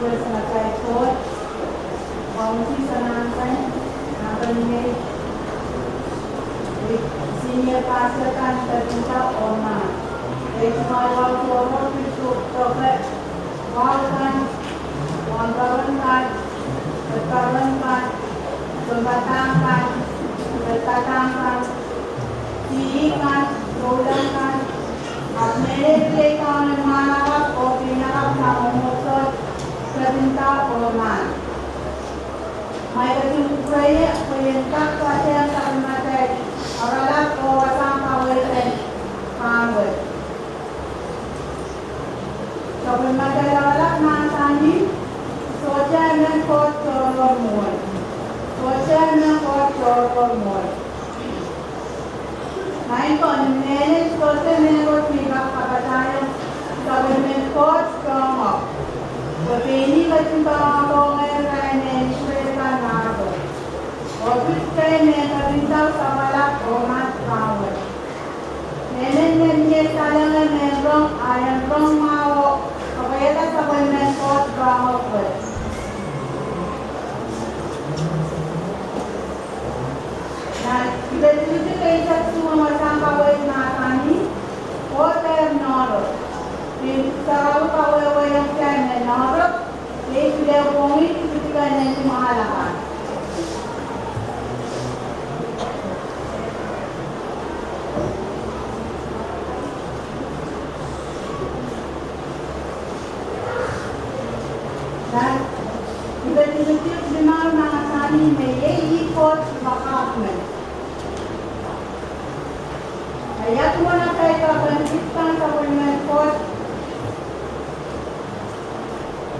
bersama coach, Bounty Sanansan, Nabanini, Senior Pastor Kan Tercinta Oma, Ekmal Wal Pisu Prophet, Walkan, Wangkawan Kan, Berkawan Kan, Berbatang Kan, Bertatang Kan, CE Kan, Rodan Kan, Apne Lekan Manawat O Pinakap Namumosot, Tercinta Oma. May kajungkuray kuyentak pasyan sa kalimatay aralat o wasang kawitin pangwit. Sa kalimatay aralat na sani, sosya ng kot choror moy. Sosya ng kot choror moy. Ngayon ko, manage sosya ng kot mibak kapatayan sa kalimatay kot strong. Pagkini kajungkuray ko ngayon manage Kepindaudeleur Sapwalap CE. Nenen talangan merong ayan rong mawo kaya sa banmen ko trabaho ko. Na ibig kayo sa sumasang kaway na kani o tayo noro. Sa kaway yung plan na noro, video pongit ibig ka na yung mahalaman. Iba't-ibang dimar mga sani may ikot bakakmen. Ayat mo na kayo kabantipan sa pagmengkot.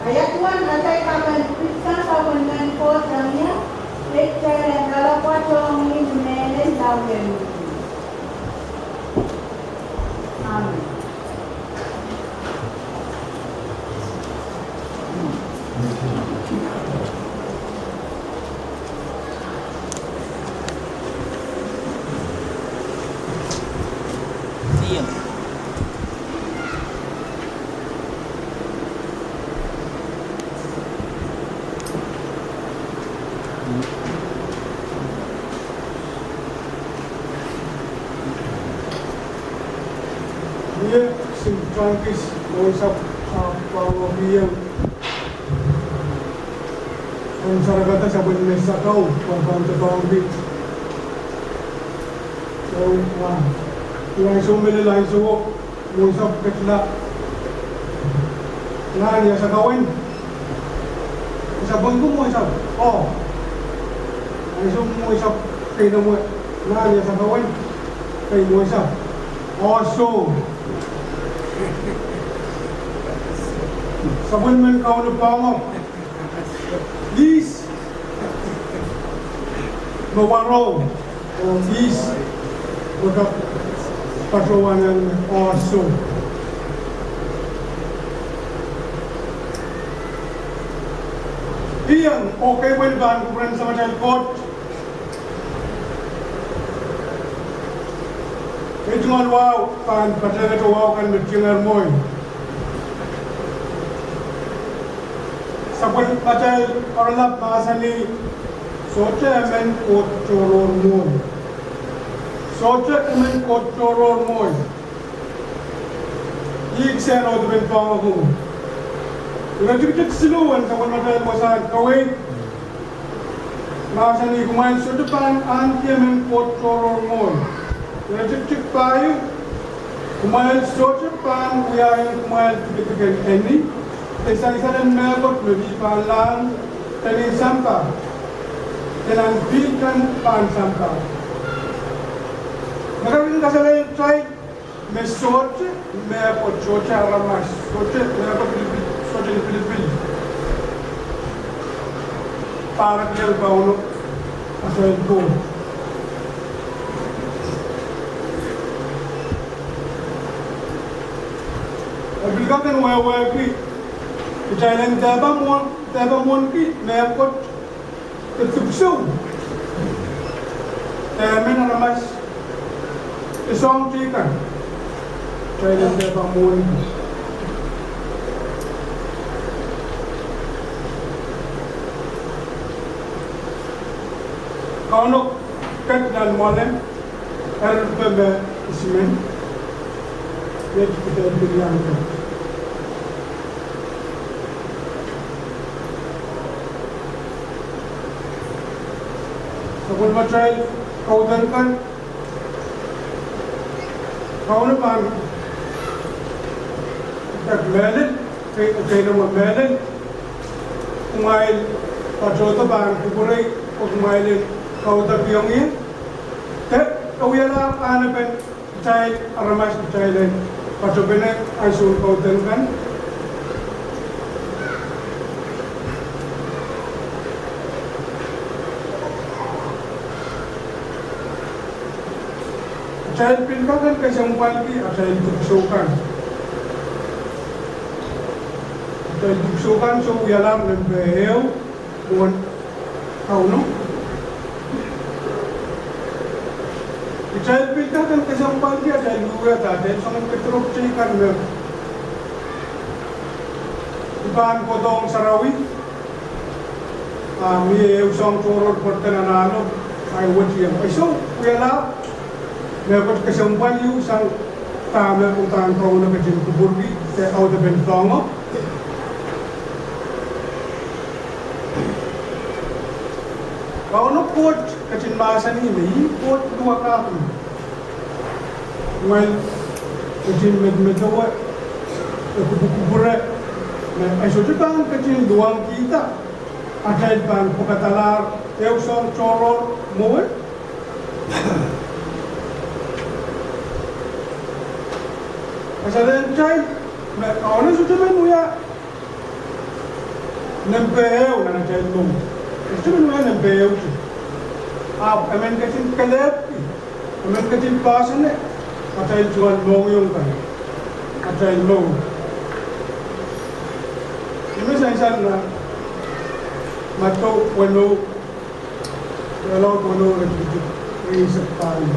Ayat mo na kayo kabantipan sa pagmengkot niya. Lecture and dalawa chong inmenen dawin. Amen. Dia singkangkis usap pawawiyang ang saragata sa Banmesakaw pagpantapawang so yung sumilila yung suwok usap ketla nga niya sa kawin isabang ko mo isap ang sumo isap kay na mo nga niya sa kawin kay mo isap so sabon man kau lupa these mawaro o these magap patrawanan also iyan okay well ban kuran sa macam kot itu wow pan pada itu wow kan berjengar moy sabun macam orang bahasa ni socha men kot choror moy socha men kot choror moy ik sen od ben pangu Rajik siluan sabun macam masa kawai bahasa ni kumain socha pan anti men kot choror moy Rajik payu kumain socha pan wiayan kumain tiga ini isa-isa dan melot lebih palang dari sampah dan bikin pan sampah. Maka ini kasih try mesoche melot socha ramas socha melot socha Filipin para dia kau asal itu. Aplikasi web Jalan tabamon ki melot ketupsu. Men ramas isong chicken. Jalan tabamon. Kaunok kat dan molem RPB ismen. Yet kita pilihan itu. Sebelum macam kau dengarkan, kau nak bang tak melin, kau nak melin, kumail pacoto bang kuburai, kumailin kau tak piongin, tak kau ialah anak pen cai aramas cai lain, pacobene aisyur kau dengarkan. Child pinkakan kesempat ki child duksukan. Child duksukan so yalam lembeheu buat kau no. Child pinkakan kesempat ki child luar tadi sangat keteruk cikan me. Iban kodong sarawi. Mi usang toror pertenanano ay wajib. So yalam dapat kesempat you sang tamer utang kau nak kecil kuburgi saya out the bentongo. Kau nak pot kecil masa ni pot dua kali. Well, kecil med-medawa kubur-kubur. Nah, esok juga kecil doang kita. Ada ban pokatalar, eusong coror, mau? Masalah child, kau ni sudah menuya nempel dengan child nom. Sudah menuya nempel tu. Amen kecil kelep, amen kecil pasan ni. Child jual long yung kan, child long. Ini saya na mato wano, kalau wano recipit, resept paling,